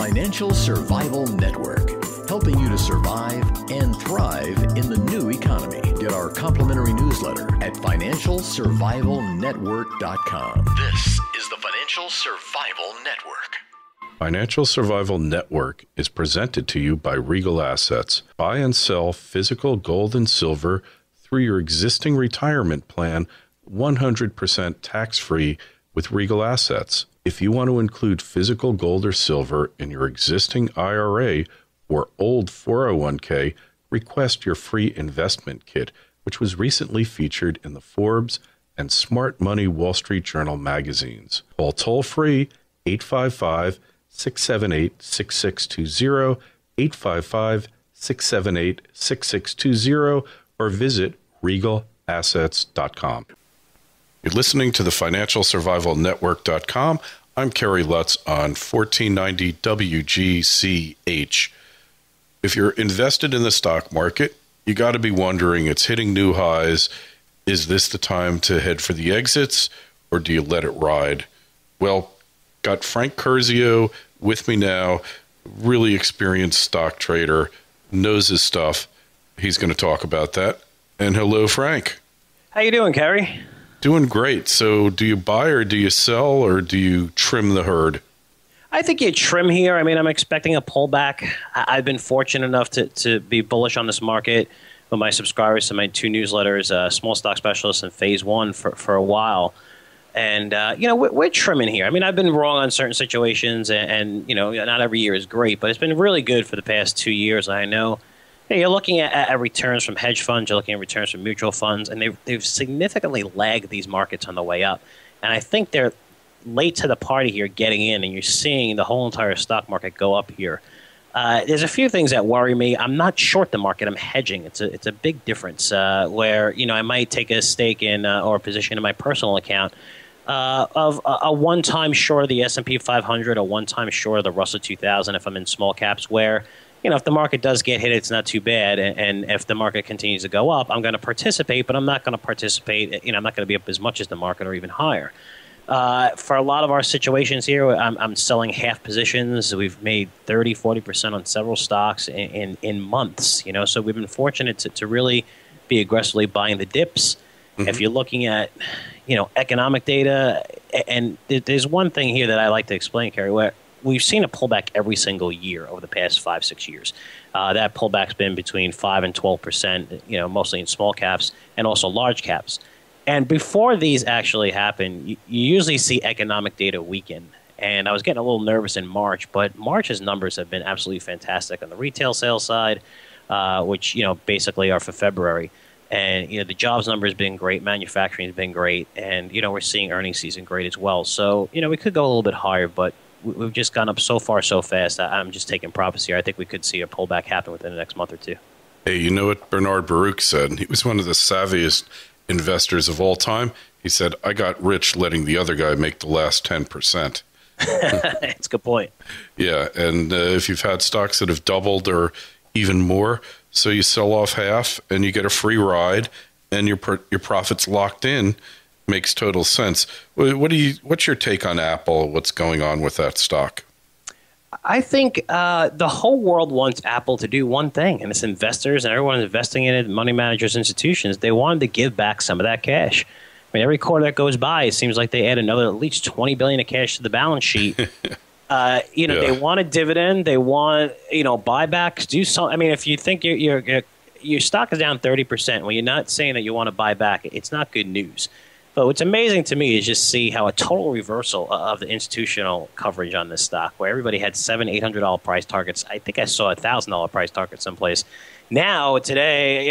Financial Survival Network, helping you to survive and thrive in the new economy. Get our complimentary newsletter at financialsurvivalnetwork.com. This is the Financial Survival Network. Financial Survival Network is presented to you by Regal Assets. Buy and sell physical gold and silver through your existing retirement plan, 100% tax-free with Regal Assets. If you want to include physical gold or silver in your existing IRA or old 401k, request your free investment kit, which was recently featured in the Forbes and Smart Money Wall Street Journal magazines. Call toll-free 855-678-6620, 855-678-6620, or visit regalassets.com. You're listening to the FinancialSurvivalNetwork.com. I'm Kerry Lutz on 1490 WGCH. If you're invested in the stock market, you got to be wondering, it's hitting new highs. Is this the time to head for the exits, or do you let it ride? Well, got Frank Curzio with me now, really experienced stock trader, knows his stuff. He's going to talk about that. And hello, Frank. How you doing, Kerry? Doing great. So do you buy or do you sell or do you trim the herd? I think you trim here. I mean, I'm expecting a pullback. I've been fortunate enough to be bullish on this market with my subscribers to my two newsletters, Small Stock Specialist and Phase 1 for a while. And, we're trimming here. I mean, I've been wrong on certain situations and not every year is great, but it's been really good for the past 2 years. I know. You're looking at returns from hedge funds, you're looking at returns from mutual funds, and they've significantly lagged these markets on the way up. And I think they're late to the party here getting in, and you're seeing the whole entire stock market go up here. There's a few things that worry me. I'm not short the market, I'm hedging. It's a big difference where I might take a stake in or a position in my personal account of a one-time short of the S&P 500, a one-time short of the Russell 2000 if I'm in small caps where if the market does get hit, it's not too bad. And if the market continues to go up, I'm going to participate, but I'm not going to participate. I'm not going to be up as much as the market or even higher. For a lot of our situations here, I'm selling half positions. We've made 30, 40% on several stocks in months. So we've been fortunate to really be aggressively buying the dips. Mm-hmm. If you're looking at, economic data, and there's one thing here that I like to explain, Kerry, where we've seen a pullback every single year over the past 5-6 years. That pullback's been between 5 and 12%, mostly in small caps and also large caps. And before these actually happen, you usually see economic data weaken. And I was getting a little nervous in March, but March's numbers have been absolutely fantastic on the retail sales side, which, basically are for February. And, the jobs number has been great. Manufacturing has been great. And, we're seeing earnings season great as well. So, we could go a little bit higher, but we've just gone up so far so fast. I'm just taking profits here. I think we could see a pullback happen within the next month or two. Hey, you know what Bernard Baruch said? He was one of the savviest investors of all time. He said, I got rich letting the other guy make the last 10%. That's a good point. Yeah, and if you've had stocks that have doubled or even more, so you sell off half and you get a free ride and your profit's locked in, makes total sense. What's your take on Apple? What's going on with that stock? I think the whole world wants Apple to do one thing, and it's investors and everyone investing in it, money managers, institutions. They wanted to give back some of that cash. I mean, every quarter that goes by, it seems like they add another at least $20 billion of cash to the balance sheet. They want a dividend. They want buybacks. Do something. I mean, if you think your stock is down 30%, when you're not saying that you want to buy back, it's not good news. But what's amazing to me is just see how a total reversal of the institutional coverage on this stock, where everybody had $700, $800 price targets. I think I saw a $1,000 price target someplace. Now, today,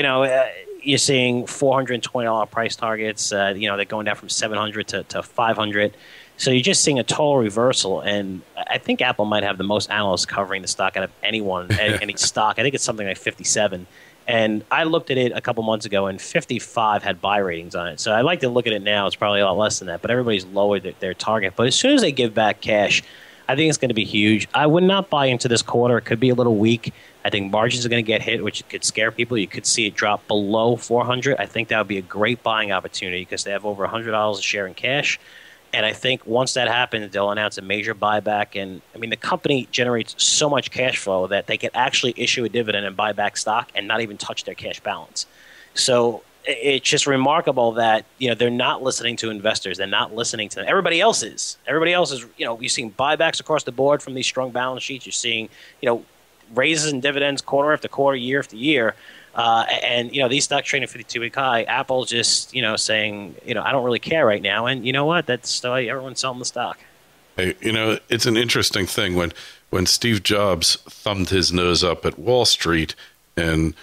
you're seeing $420 price targets. They're going down from $700 to $500. So you're just seeing a total reversal. And I think Apple might have the most analysts covering the stock out of anyone, any stock. I think it's something like 57. And I looked at it a couple months ago, and 55 had buy ratings on it. So I like to look at it now. It's probably a lot less than that, but everybody's lowered their target. But as soon as they give back cash, I think it's going to be huge. I would not buy into this quarter. It could be a little weak. I think margins are going to get hit, which could scare people. You could see it drop below 400. I think that would be a great buying opportunity because they have over $100 a share in cash. And I think once that happens, they'll announce a major buyback. And I mean, the company generates so much cash flow that they could actually issue a dividend and buy back stock and not even touch their cash balance. So it's just remarkable that, they're not listening to investors. They're not listening to them. Everybody else is. You're seeing buybacks across the board from these strong balance sheets. You're seeing, raises in dividends quarter after quarter, year after year. And these stocks trading 52-week high. Apple's just, saying, I don't really care right now. And you know what? That's why everyone's selling the stock. Hey, it's an interesting thing when Steve Jobs thumbed his nose up at Wall Street and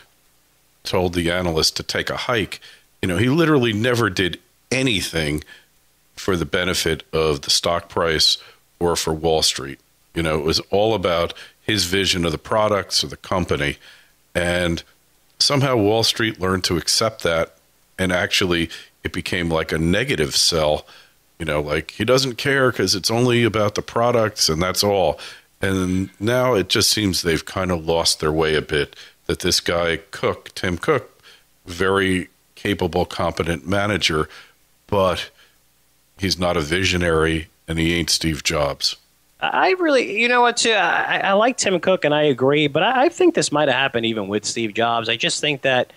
told the analysts to take a hike. He literally never did anything for the benefit of the stock price or for Wall Street. It was all about his vision of the products of the company. And somehow Wall Street learned to accept that, and actually it became like a negative sell, like he doesn't care because it's only about the products and that's all. And now it just seems they've kind of lost their way a bit, that this guy Tim Cook, very capable, competent manager, but he's not a visionary and he ain't Steve Jobs. I really, too, I like Tim Cook and I agree, but I think this might have happened even with Steve Jobs. I just think that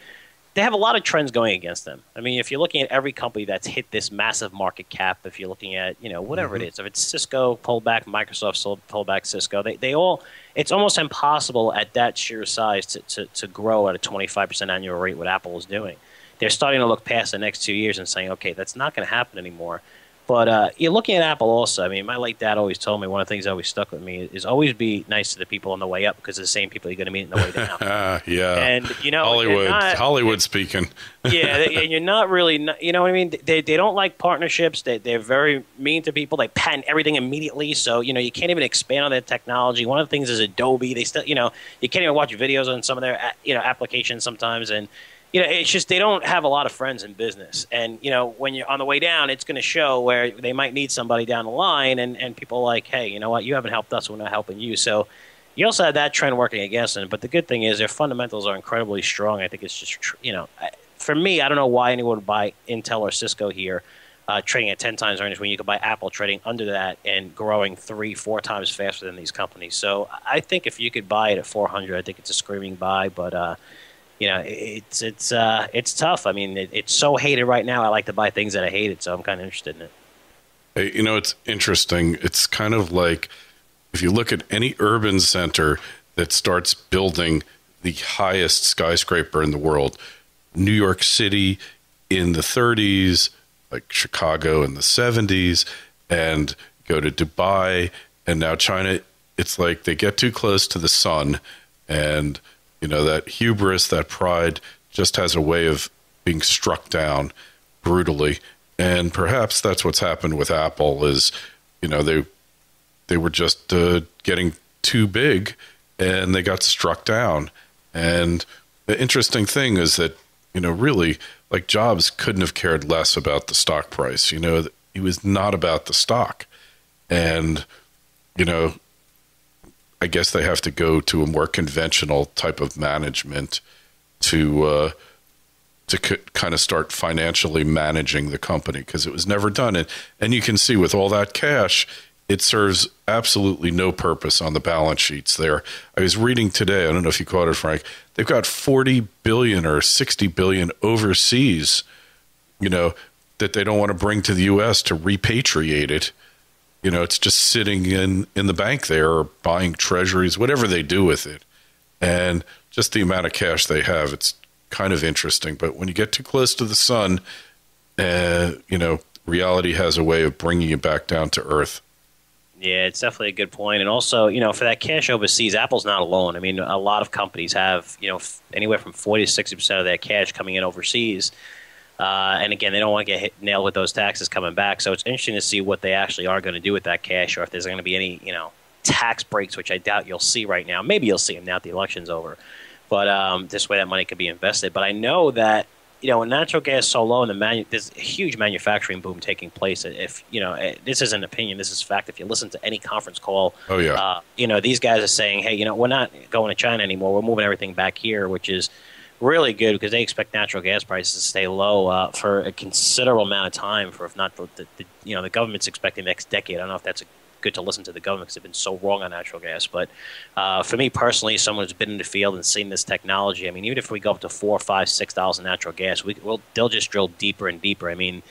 they have a lot of trends going against them. I mean, if you're looking at every company that's hit this massive market cap, if you're looking at, whatever it is, if it's Cisco, pulled back, Microsoft pulled back Cisco, they all, it's almost impossible at that sheer size to grow at a 25% annual rate what Apple is doing. They're starting to look past the next 2 years and saying, okay, that's not going to happen anymore. But you're looking at Apple also. I mean, my late dad always told me one of the things that always stuck with me is always be nice to the people on the way up because they're the same people you're going to meet on the way down. Yeah. And, Hollywood speaking. Yeah, and you're not really, you know what I mean? They don't like partnerships. They're very mean to people. They patent everything immediately. So, you can't even expand on their technology. One of the things is Adobe. They still, you can't even watch videos on some of their, applications sometimes. And, it's just they don't have a lot of friends in business. And, when you're on the way down, it's going to show where they might need somebody down the line. And people are like, hey, you know what? You haven't helped us. We're not helping you. So you also have that trend working against them. But the good thing is their fundamentals are incredibly strong. I think it's just, for me, I don't know why anyone would buy Intel or Cisco here trading at 10 times earnings when you could buy Apple trading under that and growing 3-4 times faster than these companies. So I think if you could buy it at 400, I think it's a screaming buy. But, it's tough. I mean, it's so hated right now. I like to buy things that I hated, so I'm kind of interested in it. Hey, it's interesting. It's kind of like if you look at any urban center that starts building the highest skyscraper in the world, New York City in the 30s, like Chicago in the 70s, and go to Dubai, and now China, it's like they get too close to the sun, and that hubris, that pride just has a way of being struck down brutally. And perhaps that's what's happened with Apple is, they were just getting too big and they got struck down. And the interesting thing is that, really, like Jobs couldn't have cared less about the stock price. He was not about the stock. And, I guess they have to go to a more conventional type of management to kind of start financially managing the company because it was never done. And you can see with all that cash, it serves absolutely no purpose on the balance sheets there. I was reading today, I don't know if you caught it, Frank, they've got 40 billion or 60 billion overseas, that they don't want to bring to the U.S. to repatriate it. It's just sitting in the bank there or buying treasuries, whatever they do with it. And just the amount of cash they have, it's kind of interesting. But when you get too close to the sun, reality has a way of bringing you back down to earth. Yeah, it's definitely a good point. And also, for that cash overseas, Apple's not alone. I mean, a lot of companies have, anywhere from 40 to 60% of their cash coming in overseas. And again, they don't want to get nailed with those taxes coming back. So it's interesting to see what they actually are going to do with that cash, or if there's going to be any, tax breaks, which I doubt you'll see right now. Maybe you'll see them now that the election's over. But this way that money could be invested. But I know that, when natural gas is so low and there's a huge manufacturing boom taking place. If, this isn't opinion, this is fact. If you listen to any conference call, these guys are saying, hey, we're not going to China anymore. We're moving everything back here, which is really good because they expect natural gas prices to stay low for a considerable amount of time. For if not the government's expecting the next decade. I don't know if that's good to listen to the government because they've been so wrong on natural gas. But for me personally, someone who's been in the field and seen this technology, I mean, even if we go up to $4, $5, $6 natural gas, they'll just drill deeper and deeper. I mean,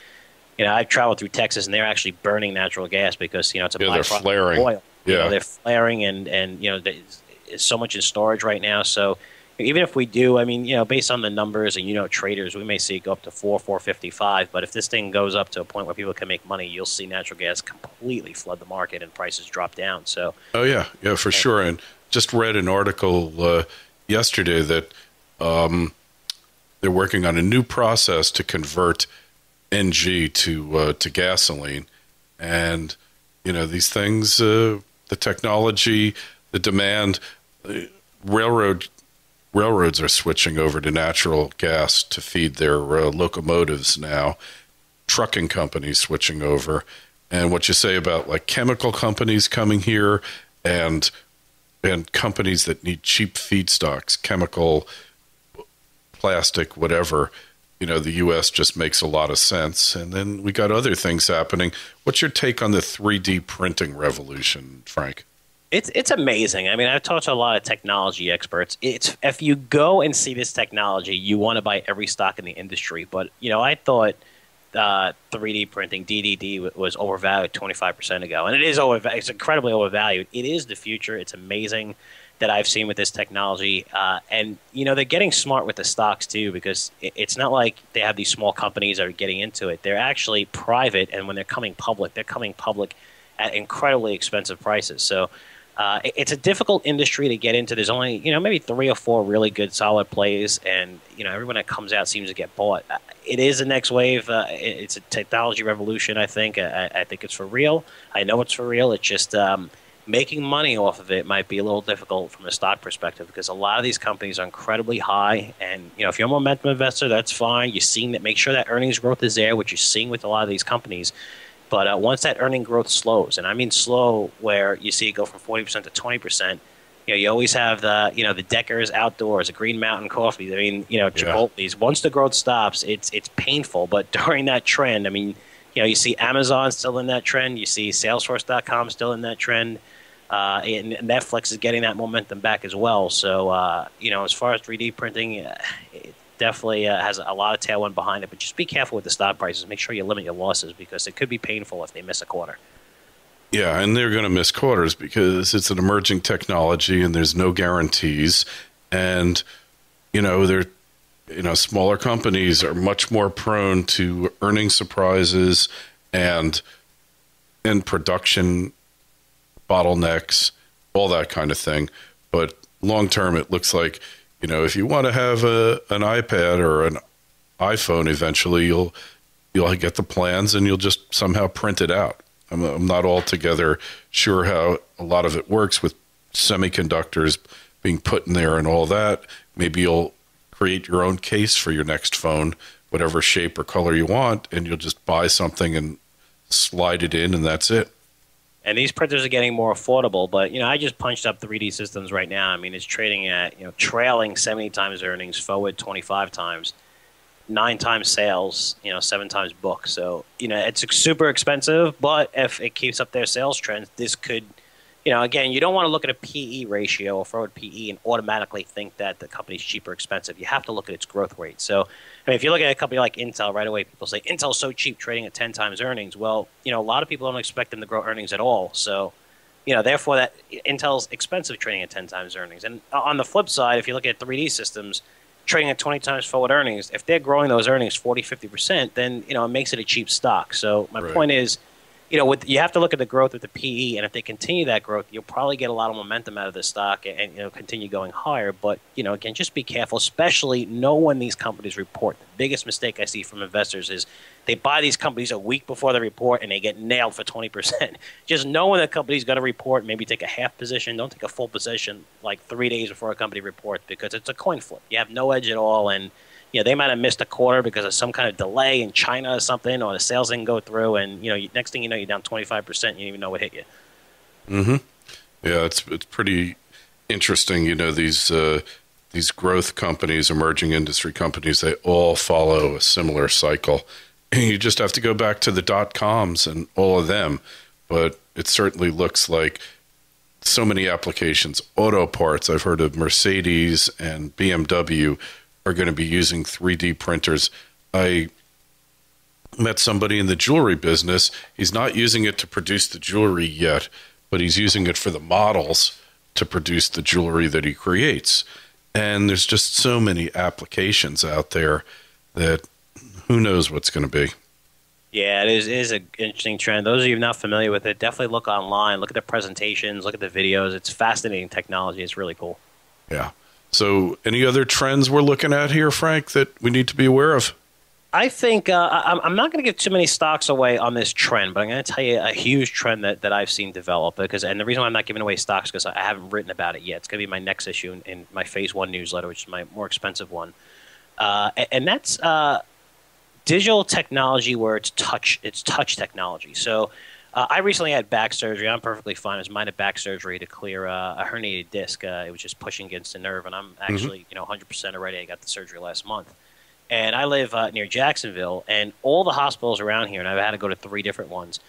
I've traveled through Texas and they're actually burning natural gas because it's a byproduct of oil. Yeah, they're flaring and there's so much in storage right now. So even if we do, I mean, based on the numbers and traders, we may see it go up to $4.55. But if this thing goes up to a point where people can make money, you'll see natural gas completely flood the market and prices drop down. So yeah, for sure. And just read an article yesterday that they're working on a new process to convert NG to gasoline, and these things, the technology, the demand, railroads are switching over to natural gas to feed their locomotives now. Trucking companies switching over, and what you say about like chemical companies coming here, and companies that need cheap feedstocks, chemical, plastic, whatever. The U.S. just makes a lot of sense. And then we got other things happening. What's your take on the 3D printing revolution, Frank? It's amazing. I mean, I've talked to a lot of technology experts. If you go and see this technology, you want to buy every stock in the industry. But, I thought 3D printing, DDD, was overvalued 25% ago. And it is overvalued. It's incredibly overvalued. It is the future. It's amazing that I've seen with this technology. And, they're getting smart with the stocks, too, because it's not like they have these small companies that are getting into it. They're actually private, and when they're coming public at incredibly expensive prices. So it's a difficult industry to get into. There's only, maybe 3 or 4 really good, solid plays, and, everyone that comes out seems to get bought. It is the next wave. It's a technology revolution, I think. I think it's for real. I know it's for real. It's just making money off of it might be a little difficult from a stock perspective because a lot of these companies are incredibly high. And, if you're a momentum investor, that's fine. You're seeing that, make sure that earnings growth is there, which you're seeing with a lot of these companies. But once that earning growth slows, and I mean slow where you see it go from 40% to 20%, you always have the Deckers Outdoors, the Green Mountain Coffee. I mean, Chipotle's. Once the growth stops, it's painful. But during that trend, I mean, you see Amazon still in that trend. You see Salesforce.com still in that trend. And Netflix is getting that momentum back as well. So, as far as 3D printing, it definitely has a lot of tailwind behind it. But just be careful with the stock prices. Make sure you limit your losses because it could be painful if they miss a quarter. Yeah, and they're going to miss quarters because it's an emerging technology and there's no guarantees. And, smaller companies are much more prone to earning surprises and production bottlenecks, all that kind of thing. But long term, it looks like, if you want to have an iPad or an iPhone eventually, you'll get the plans and you'll just somehow print it out. I'm not altogether sure how a lot of it works with semiconductors being put in there and all that. Maybe you'll create your own case for your next phone, whatever shape or color you want, and you'll just buy something and slide it in, and that's it. And these printers are getting more affordable, but I just punched up 3D Systems right now. I mean, it's trading at trailing 70 times earnings, forward 25 times, 9 times sales, 7 times book. So it's super expensive, but if it keeps up their sales trends, this could, again, you don't want to look at a PE ratio or forward PE and automatically think that the company's cheap or expensive. You have to look at its growth rate. So, if you look at a company like Intel, right away people say, Intel's so cheap, trading at 10 times earnings. Well, a lot of people don't expect them to grow earnings at all. So, therefore, that Intel's expensive trading at 10 times earnings. And on the flip side, if you look at 3D Systems, trading at 20 times forward earnings, if they're growing those earnings 40, 50%, then, it makes it a cheap stock. So my point is, you have to look at the growth of the PE, and if they continue that growth, you'll probably get a lot of momentum out of the stock and continue going higher. But, again, just be careful, especially know when these companies report. The biggest mistake I see from investors is they buy these companies a week before the report and they get nailed for 20%. Just know when the company's going to report, maybe take a half position. Don't take a full position like 3 days before a company reports because it's a coin flip. You have no edge at all, and they might have missed a quarter because of some kind of delay in China or something, or the sales didn't go through, and next thing you know, you're down 25%. You don't even know what hit you. Mm-hmm. Yeah, it's pretty interesting. These these growth companies, emerging industry companies, they all follow a similar cycle. And you just have to go back to the dot-coms and all of them. But it certainly looks like so many applications. Auto parts, I've heard of Mercedes and BMW are going to be using 3D printers. I met somebody in the jewelry business. He's not using it to produce the jewelry yet, but he's using it for the models to produce the jewelry that he creates. And there's just so many applications out there that who knows what's going to be. Yeah, it is an interesting trend. Those of you not familiar with it, definitely look online, look at the presentations, look at the videos. It's fascinating technology. It's really cool. Yeah. So any other trends we're looking at here, Frank, that we need to be aware of? I think I'm not going to give too many stocks away on this trend, but I'm going to tell you a huge trend that I've seen develop. And the reason why I'm not giving away stocks is because I haven't written about it yet. It's going to be my next issue in my Phase 1 newsletter, which is my more expensive one. And that's digital technology where it's touch technology. So I recently had back surgery. I'm perfectly fine. It was minor back surgery to clear a herniated disc. It was just pushing against the nerve, and I'm actually 100% already. I got the surgery last month. And I live near Jacksonville, and all the hospitals around here, and I've had to go to 3 different ones,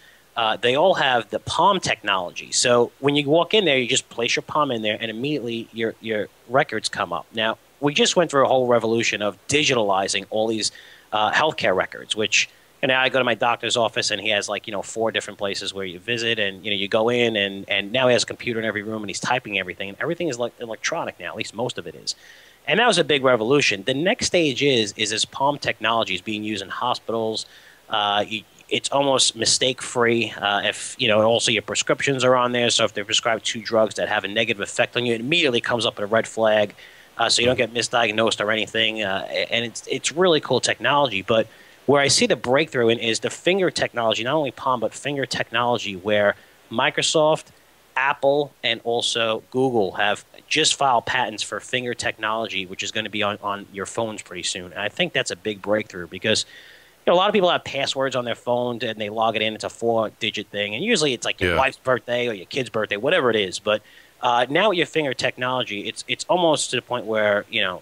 they all have the palm technology. So when you walk in there, you just place your palm in there, and immediately your records come up. Now, we just went through a whole revolution of digitalizing all these healthcare records, which I go to my doctor's office, and he has 4 different places where you visit, and you go in, and now he has a computer in every room, and he's typing everything, and everything is electronic now. At least most of it is. And that was a big revolution. The next stage is this palm technology is being used in hospitals. It's almost mistake-free. If also your prescriptions are on there. So if they prescribe 2 drugs that have a negative effect on you, it immediately comes up with a red flag, so you don't get misdiagnosed or anything. And it's really cool technology. But where I see the breakthrough in is the finger technology, not only palm but finger technology, where Microsoft, Apple, and also Google have just filed patents for finger technology, which is going to be on your phones pretty soon. And I think that's a big breakthrough because a lot of people have passwords on their phone and they log it in. It's a 4-digit thing. And usually it's like your wife's birthday or your kid's birthday, whatever it is. But now with your finger technology, it's almost to the point where you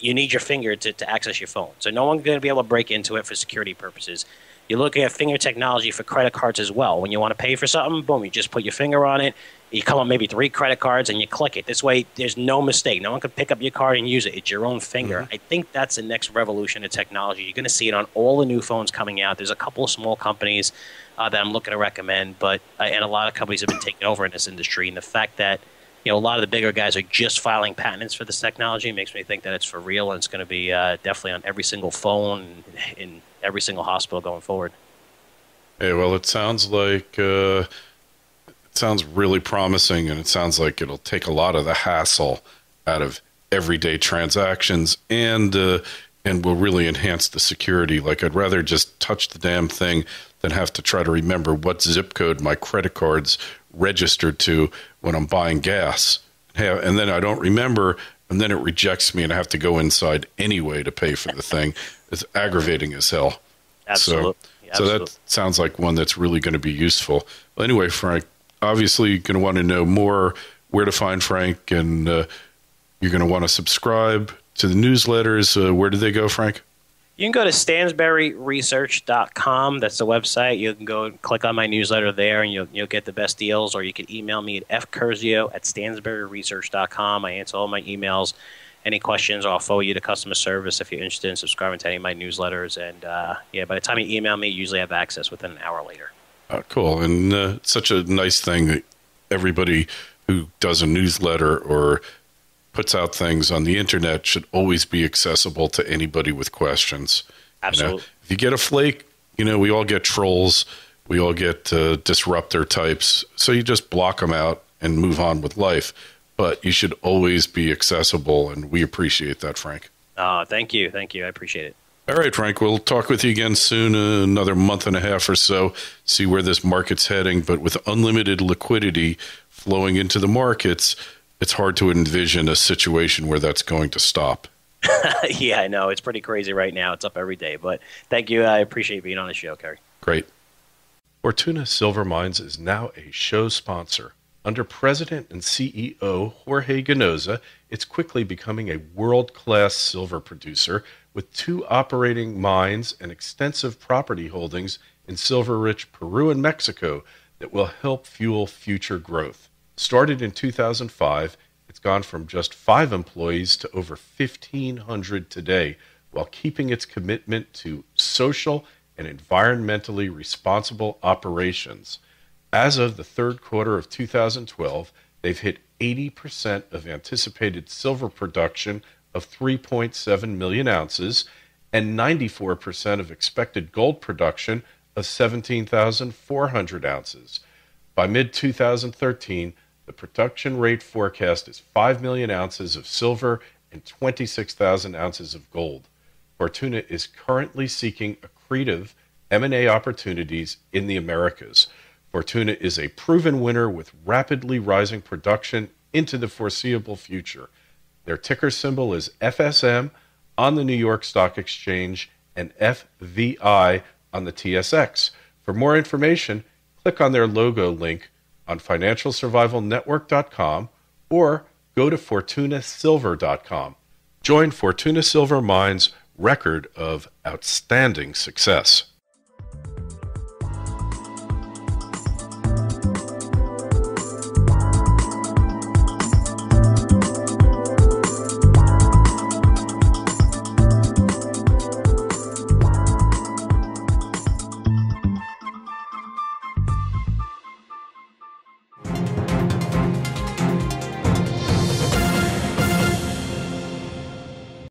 need your finger to access your phone. So no one's going to be able to break into it for security purposes. You're looking at finger technology for credit cards as well. When you want to pay for something, boom, you just put your finger on it. You come up maybe 3 credit cards and you click it. This way, there's no mistake. No one can pick up your card and use it. It's your own finger. I think that's the next revolution in technology. You're going to see it on all the new phones coming out. There's a couple of small companies that I'm looking to recommend, and a lot of companies have been taking over in this industry. And the fact that a lot of the bigger guys are just filing patents for this technology makes me think that it's for real, and it's going to be definitely on every single phone in every single hospital going forward. Hey, well, it sounds like it sounds really promising, and it sounds like it'll take a lot of the hassle out of everyday transactions, and will really enhance the security. Like, I'd rather just touch the damn thing than have to try to remember what zip code my credit card's registered to when I'm buying gas. And then I don't remember, and then it rejects me, and I have to go inside anyway to pay for the thing. It's aggravating as hell. Absolutely. So that sounds like one that's really going to be useful. Well, anyway, Frank, obviously you're going to want to know more where to find Frank, and you're going to want to subscribe to the newsletters. Where do they go, Frank? You can go to stansberryresearch.com. That's the website. You can go and click on my newsletter there, and you'll get the best deals. Or you can email me at fcurzio@stansberryresearch.com. I answer all my emails. Any questions, I'll forward you to customer service if you're interested in subscribing to any of my newsletters. And by the time you email me, you usually have access within an hour later. Cool. And it's such a nice thing that everybody who does a newsletter or puts out things on the internet should always be accessible to anybody with questions. Absolutely. If you get a flake, we all get trolls. We all get disruptor types. So you just block them out and move on with life. But you should always be accessible, and we appreciate that, Frank. Thank you. Thank you. I appreciate it. All right, Frank, we'll talk with you again soon, another month and a half or so, see where this market's heading. But with unlimited liquidity flowing into the markets, it's hard to envision a situation where that's going to stop. Yeah, I know. It's pretty crazy right now. It's up every day. But thank you. I appreciate being on the show, Kerry. Great. Fortuna Silver Mines is now a show sponsor. Under President and CEO Jorge Ganoza, it's quickly becoming a world-class silver producer with 2 operating mines and extensive property holdings in silver-rich Peru and Mexico that will help fuel future growth. Started in 2005, it's gone from just 5 employees to over 1,500 today, while keeping its commitment to social and environmentally responsible operations. As of the third quarter of 2012, they've hit 80% of anticipated silver production of 3.7 million ounces and 94% of expected gold production of 17,400 ounces. By mid-2013, the production rate forecast is 5 million ounces of silver and 26,000 ounces of gold. Fortuna is currently seeking accretive M&A opportunities in the Americas. Fortuna is a proven winner with rapidly rising production into the foreseeable future. Their ticker symbol is FSM on the New York Stock Exchange and FVI on the TSX. For more information, click on their logo link on financialsurvivalnetwork.com or go to fortunasilver.com. Join Fortuna Silver Mine's record of outstanding success.